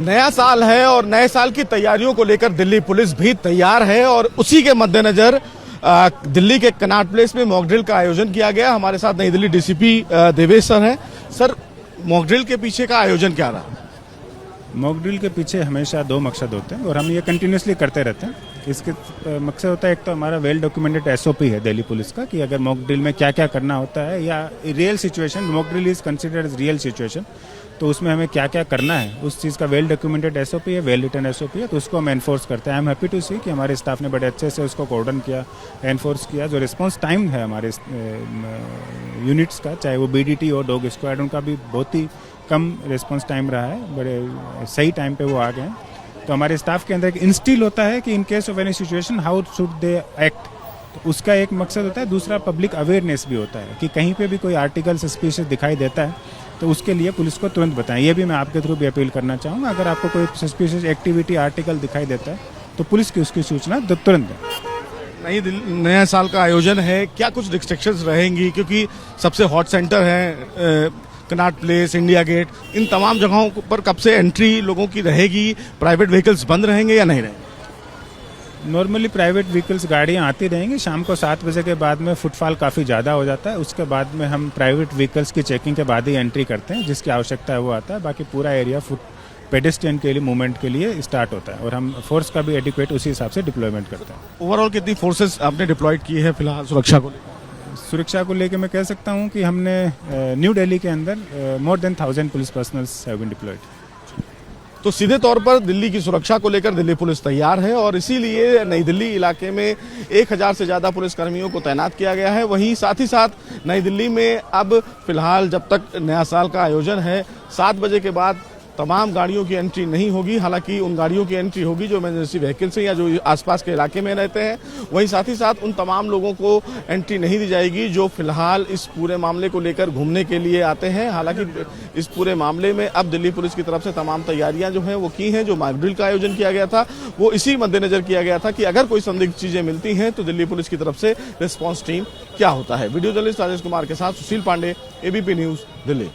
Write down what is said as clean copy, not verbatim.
नया साल है और नए साल की तैयारियों को लेकर दिल्ली पुलिस भी तैयार है और उसी के मद्देनजर दिल्ली के कनॉट प्लेस में मॉक ड्रिल का आयोजन किया गया। हमारे साथ नई दिल्ली डीसीपी देवेश सर हैं। सर, मॉक ड्रिल के पीछे का आयोजन क्या रहा? मॉक ड्रिल के पीछे हमेशा दो मकसद होते हैं और हम ये कंटिन्यूसली करते रहते हैं। इसके मकसद होता है, एक तो हमारा वेल डॉक्यूमेंटेड एसओपी है दिल्ली पुलिस का कि अगर मॉक ड्रिल में क्या क्या करना होता है या real situation, mock drill is considered as real situation, तो उसमें हमें क्या क्या करना है उस चीज़ का वेल डॉक्यूमेंटेड एसओपी है, वेल रिटन एसओपी है, तो उसको हम एनफोर्स करते हैं। आई एम हैप्पी टू सी कि हमारे स्टाफ ने बड़े अच्छे से उसको कोऑर्डिनेट किया, एनफोर्स किया। जो रिस्पांस टाइम है हमारे यूनिट्स का, चाहे वो बीडीटी हो, डॉग स्क्वाड, उनका भी बहुत ही कम रिस्पांस टाइम रहा है, बड़े सही टाइम पे वो आ गए हैं। तो हमारे स्टाफ के अंदर एक इंस्टिल होता है कि in case of any situation how should they act, तो उसका एक मकसद होता है। दूसरा पब्लिक अवेयरनेस भी होता है कि कहीं पे भी कोई आर्टिकल सस्पिशियस दिखाई देता है तो उसके लिए पुलिस को तुरंत बताएं। ये भी मैं आपके थ्रू भी अपील करना चाहूँगा, अगर आपको कोई सस्पिशियस एक्टिविटी आर्टिकल दिखाई देता है तो पुलिस की उसकी सूचना तुरंत दें। नया साल का आयोजन है, क्या कुछ रिस्ट्रिक्शंस रहेंगी? क्योंकि सबसे हॉट सेंटर है कनॉट प्लेस, इंडिया गेट, इन तमाम जगहों पर कब से एंट्री लोगों की रहेगी? प्राइवेट व्हीकल्स बंद रहेंगे या नहीं रहेंगे? नॉर्मली प्राइवेट व्हीकल्स, गाड़ियाँ आती रहेंगी। शाम को 7 बजे के बाद में फुटफॉल काफ़ी ज़्यादा हो जाता है, उसके बाद में हम प्राइवेट व्हीकल्स की चेकिंग के बाद ही एंट्री करते हैं, जिसकी आवश्यकता है वो आता है। बाकी पूरा एरिया पेडेस्ट्रियन के लिए मूवमेंट के लिए स्टार्ट होता है और हम फोर्स का भी एडिक्वेट उसी हिसाब से डिप्लॉयमेंट करते हैं। ओवरऑल कितनी फोर्सेस आपने डिप्लॉयड की है फिलहाल सुरक्षा को लेकर? सुरक्षा को लेकर मैं कह सकता हूं कि हमने न्यू दिल्ली के अंदर more than 1000 police personnels have been deployed. तो सीधे तौर पर दिल्ली की सुरक्षा को लेकर दिल्ली पुलिस तैयार है और इसीलिए नई दिल्ली इलाके में 1000 से ज्यादा पुलिस कर्मियों को तैनात किया गया है। वहीं साथ ही साथ नई दिल्ली में अब फिलहाल जब तक नया साल का आयोजन है, 7 बजे के बाद तमाम गाड़ियों की एंट्री नहीं होगी। हालांकि उन गाड़ियों की एंट्री होगी जो इमरजेंसी व्हीकल्स हैं या जो आसपास के इलाके में रहते हैं। वहीं साथ ही साथ उन तमाम लोगों को एंट्री नहीं दी जाएगी जो फिलहाल इस पूरे मामले को लेकर घूमने के लिए आते हैं। हालांकि इस पूरे मामले में अब दिल्ली पुलिस की तरफ से तमाम तैयारियां जो हैं वो की हैं। जो मॉक ड्रिल का आयोजन किया गया था वो इसी मद्देनजर किया गया था कि अगर कोई संदिग्ध चीजें मिलती हैं तो दिल्ली पुलिस की तरफ से रिस्पॉन्स टीम क्या होता है। वीडियो जर्नलिस्ट राजेश कुमार के साथ सुशील पांडे, एबीपी न्यूज, दिल्ली।